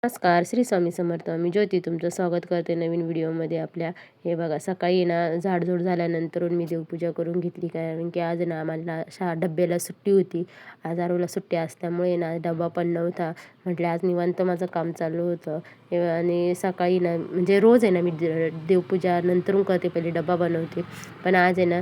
नमस्कार, श्री स्वामी समर्थ. मी ज्योती तुमचं स्वागत करते नवीन व्हिडिओमध्ये आपल्या. हे बघा, सकाळी ना झाडझूड झाल्यानंतरून मी देवपूजा करून घेतली, कारण की आज ना आम्हाला डब्याला सुट्टी होती. आज आरोला सुट्टी असल्यामुळे ना डबा पण नव्हता. म्हटलं आज निवांत माझं काम चालू होतं. आणि सकाळी ना म्हणजे रोज आहे ना मी देवपूजा नंतरून करते, पहिले डबा बनवते. पण आज आहे ना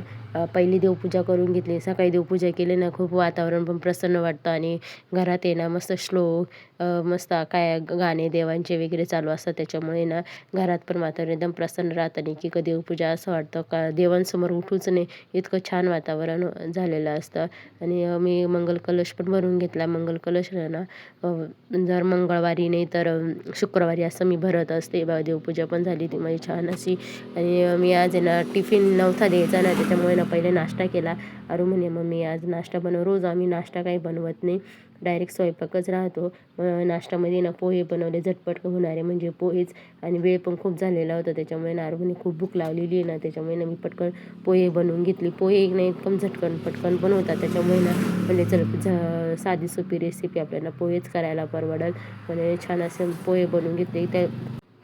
पहिली देवपूजा करून घेतली. सकाळी देवपूजा केली ना खूप वातावरण पण प्रसन्न वाटतं आणि घरात आहे ना मस्त श्लोक मस्त काय गाणे देवांचे वगैरे चालू असतात. त्याच्यामुळे ना घरात पण वातावरण एकदम प्रसन्न राहतं आणि की कधी देवपूजा असं वाटतं का देवांसमोर उठूच नाही, इतकं छान वातावरण झालेलं असतं. आणि मी मंगल कलश पण भरून घेतला. मंगल कलश ना जर मंगळवारी नाही तर शुक्रवारी असं मी भरत असते. देवपूजा पण झाली ती माझी छान अशी. आणि मी आज आहे ना टिफिन नव्हता द्यायचा ना, त्याच्यामुळे ना पहिले नाश्ता केला. अरू म्हणे मम्मी आज नाश्ता बनव. रोज आम्ही नाश्ता काही बनवत नाही, डायरेक्ट स्वयंपाकच राहतो. नाश्त्यामध्ये ना पोहे बनवले, झटपट होणारे म्हणजे पोहेच. आणि वेळ पण खूप झालेला होता, त्याच्यामुळे नारभूने खूप भूक लावलेली आहे ना, त्याच्यामुळे ना मी पटकन पोहे बनवून घेतली. पोहे एक नाही एकदम झटकन पटकन पण होतात, त्याच्यामुळे ना म्हणजे चल साधी सोपी रेसिपी आपल्याला पोहेच करायला परवडेल. म्हणजे छान असे पोहे बनवून घेतले. त्या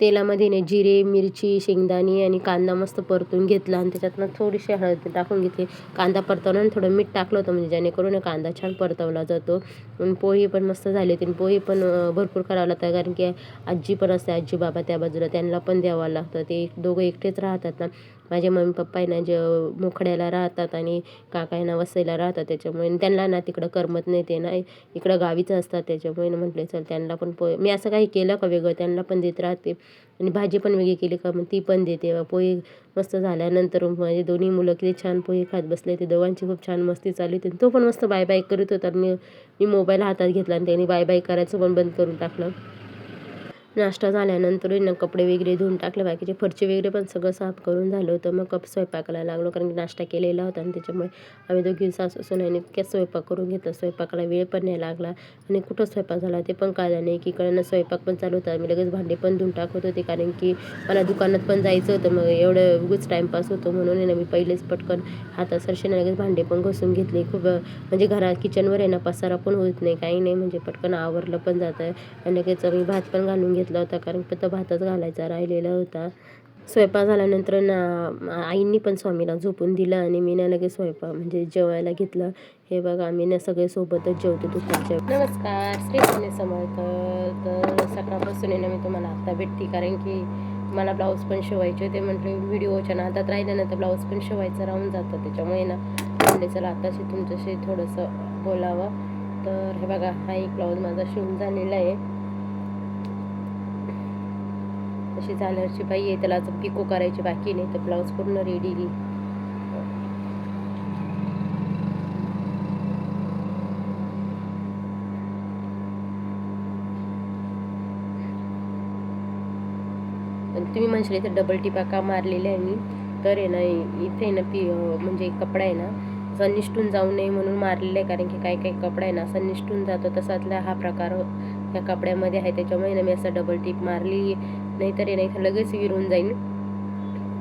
तेलामध्ये ना जिरे, मिरची, शेंगदाणे आणि कांदा मस्त परतून घेतला आणि त्याच्यातनं थोडीशी हळद टाकून घेतली. कांदा परतवल्यानं थोडं मीठ टाकलं होतं, म्हणजे जेणेकरून कांदा छान परतवला जातो. आणि पोहे पण मस्त झाले होते. पोहे पण भरपूर करावं लागतं, कारण की आजी पण असते, आजी बाबा त्या बाजूला, त्यांना पण द्यावं लागतं. ते दोघं एकटेच राहतात ना. माझे मम्मी पप्पा आहे ना जे मोखड्याला राहतात आणि काका आहे ना वसईला राहतात, त्याच्यामुळे त्यांना ना तिकडं करमत नाही, ते ना इकडं गावीच असतात. त्याच्यामुळे म्हटले चल त्यांना पण पोहे, मी असं काही केलं का वेगळं त्यांना पण देत राहते. आणि भाजी पण वेगळी केली का मग ती पण देते. पोहे मस्त झाल्यानंतर माझे दोन्ही मुलं किती छान पोहे खात बसले. ते दोघांची खूप छान मस्ती चालली होती. तो पण मस्त बाय बाय करत होता. मी मोबाईल हातात घेतला आणि त्यांनी बाय बाय करायचं पण बंद करून टाकलं. नाश्ता झाल्यानंतर ना कपडे वगैरे धुवून टाकले, बाकीचे फरचे वगैरे पण सगळं साफ करून झालं होतं. मग स्वयंपाकाला लागलो, कारण की नाश्ता केलेला होता आणि त्याच्यामुळे आम्ही दोघी सासू सुनेने इतक्या स्वयंपाक करून घेतला. स्वयंपाकाला वेळ पण नाही लागला आणि कुठं स्वयंपाक झाला ते पण कळलं नाही. एकीकडनं स्वयंपाक पण चालू होता, मी लगेच भांडे पण धुवून टाकत होते, कारण की मला दुकानात पण जायचं होतं. मग एवढं उगाच टाईमपास होतो म्हणून ना मी पहिलेच पटकन हातासरशीने लगेच भांडे पण घासून घेतले. खूप म्हणजे घरात किचनवर आहे ना पसारा पण होत नाही, काही नाही, म्हणजे पटकन आवरलं पण जातं. आणि लगेच मी भात पण घालून घेतला होता, कारण फक्त भातच घालायचा राहिलेला होता. स्वयंपाक झाल्यानंतर ना आईंनी पण स्वामीला झोपून दिलं आणि मी ना लगेच स्वयंपाक म्हणजे जेवायला घेतलं. हे बघा आम्ही ना सगळे सोबतच जेवतो दुपारच्या. नमस्कार, श्री स्वामी समर्थ. तर सकाळपासून ना मी तुम्हाला आत्ता भेटते, कारण की मला ब्लाऊज पण शिवायचे होते. म्हटलं व्हिडिओच्या नादात राहिले ना तर ब्लाऊज पण शिवायचं राहून जातं, त्याच्यामुळे ना म्हटले चला आताशी तुमच्याशी थोडंसं बोलावं. तर हे बघा, हा एक ब्लाऊज माझा शिवून झालेला आहे. अशी झालरची बाई आहे, त्याला अजून पिको करायची बाकी नाही, तर ब्लाऊज पूर्ण रेडी. तुम्ही म्हणशील इथे डबल टिपा का मारलेले आहे मी, तर आहे ना इथे ना म्हणजे कपडा आहे ना असा निष्ठून जाऊ नये म्हणून मारलेला आहे, कारण की काही काही कपडा आहे ना असा निष्ठून जातो, तसातला हा प्रकार या कपड्यामध्ये आहे. त्याच्यामुळे ना मी असं डबल टिप मारली, नाहीतर आहे ना इथं लगेच विरून जाईल.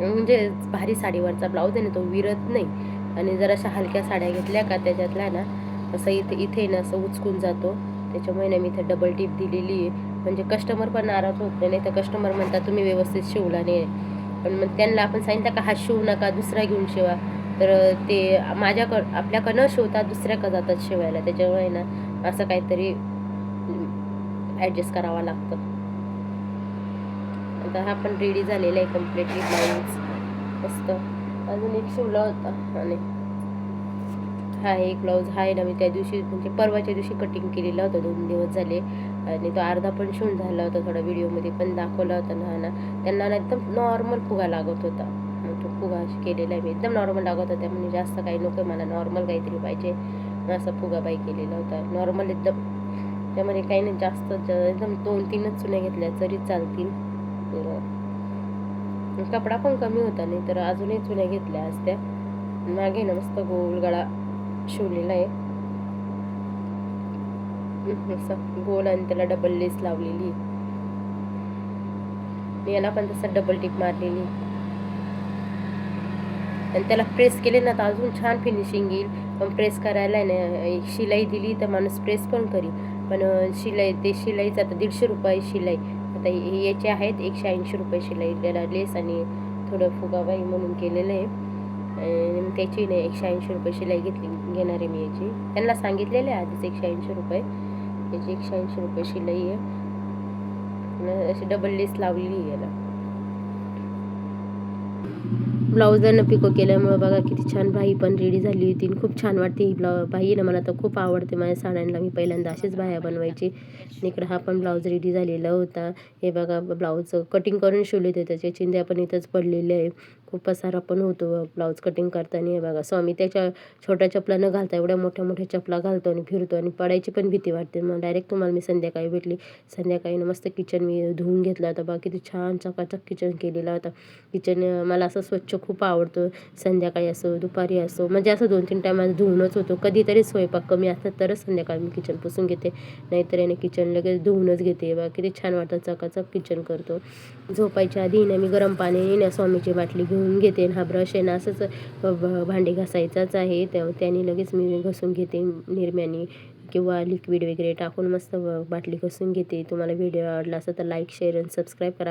म्हणजे भारी साडीवरचा ब्लाऊज आहे ना तो विरत नाही. आणि जर अशा हलक्या साड्या घेतल्या का त्याच्यातल्या ना असं इथे ना असं उचकून जातो. त्याच्यामुळे ना मी इथे डबल टिप दिलेली आहे, म्हणजे कस्टमर पण नाराज होत नाही. तर कस्टमर म्हणतात तुम्ही व्यवस्थित शिवला नाही, पण मग त्यांना आपण सांगितलं का हा शिवू नका, दुसरा घेऊन शिवा, तर ते आपल्याकडं न शिवतात दुसऱ्याकडं जातात शिवायला. त्याच्यामुळे ना असं काहीतरी ॲडजस्ट करावं लागतं. आता हा पण रेडी झालेला आहे कम्प्लिटली ब्लाऊज मस्त. अजून एक शिवला होता आणि हा एक ब्लाऊज आहे ना मी त्या दिवशी म्हणजे परवाच्या दिवशी कटिंग केलेला होता, 2 दिवस झाले. आणि तो अर्धा पण शिवून झाला होता, थोडा व्हिडिओमध्ये पण दाखवला होता ना. त्यांना ना एकदम नॉर्मल फुगा लागत होता, तो फुगा केलेला आहे मी एकदम नॉर्मल लागत होता. म्हणजे जास्त काही नको मला, नॉर्मल काहीतरी पाहिजे, असा फुगा बाई केलेला होता नॉर्मल एकदम. त्यामध्ये काही नाही जास्त, एकदम 2-3च चुन्या घेतल्या तरी चालतील. कपडा पण कमी होता, नाही तर अजूनही चुन्या घेतल्या असत्या. मागे ना मस्त गोल गळा शिवलेला आहे असं गोल, आणि त्याला डबल लेस लावलेली. मी याला पण तसं डबल टिप मारलेली आणि त्याला प्रेस केले ना तर अजून छान फिनिशिंग येईल. पण प्रेस करायला ना शिलाई दिली तर माणूस प्रेस पण करी, पण शिलाई ते शिलाईचं आता 150 रुपये शिलाई. आता याचे आहेत 180 रुपये शिलाई. त्याला लेस आणि थोडं फुगाबाई म्हणून केलेलं आहे. त्याची नाही 180 रुपये शिलाई घेणार आहे मी याची. त्यांना सांगितलेले आहे आधीच 180 रुपये. याची 180 रुपये शिलाई आहे. अशी डबल लेस लावलेली आहे याला. ब्लाऊजनं पिको केल्यामुळं बघा किती छान बाई पण रेडी झाली होती. खूप छान वाटते ही बाई ना, मला तर खूप आवडते. माझ्या साड्यांना मी पहिल्यांदा अशीच बाह्या बनवायची. इकडं हा पण ब्लाऊज रेडी झालेला होता. हे बघा ब्लाऊज कटिंग करून शिवले होते, त्याच्या चिंध्या पण इथंच पडलेल्या आहे. खूप पसारा पण होतो ब्लाऊज कटिंग करताना. हे बघा स्वामी त्याच्या छोट्या चपला न घालता एवढ्या मोठ्या मोठ्या चपला घालतो आणि फिरतो आणि पडायची पण भीती वाटते. मग डायरेक्ट तुम्हाला मी संध्याकाळी भेटली. संध्याकाळी मस्त किचन मी धुवून घेतला होता. बघा किती छान चकाचक किचन केलेला होता. किचन मला असं स्वच्छ खूप आवडतं. संध्याकाळी असो दुपारी असो, म्हणजे असं 2-3 टायमा धुवूनच होतो. कधीतरी स्वयंपाक कमी असतात तरच संध्याकाळी मी किचन पुसून घेते, नाहीतर याने किचन लगेच धुवूनच घेते. बघा किती छान वाटतं, चकाचक किचन करतो. झोपायच्या आधी ना मी गरम पाणी ना स्वामीची बाटली घेऊन घेते. हा ब्रश आहे ना असंच भांडी घासायचाच आहे, त्याने लगेच मी घसून घेते निरम्याने किंवा लिक्विड वगैरे टाकून मस्त बाटली घसून घेते. तुम्हाला व्हिडिओ आवडला असेल तर लाईक, शेअर आणि सबस्क्राईब करा.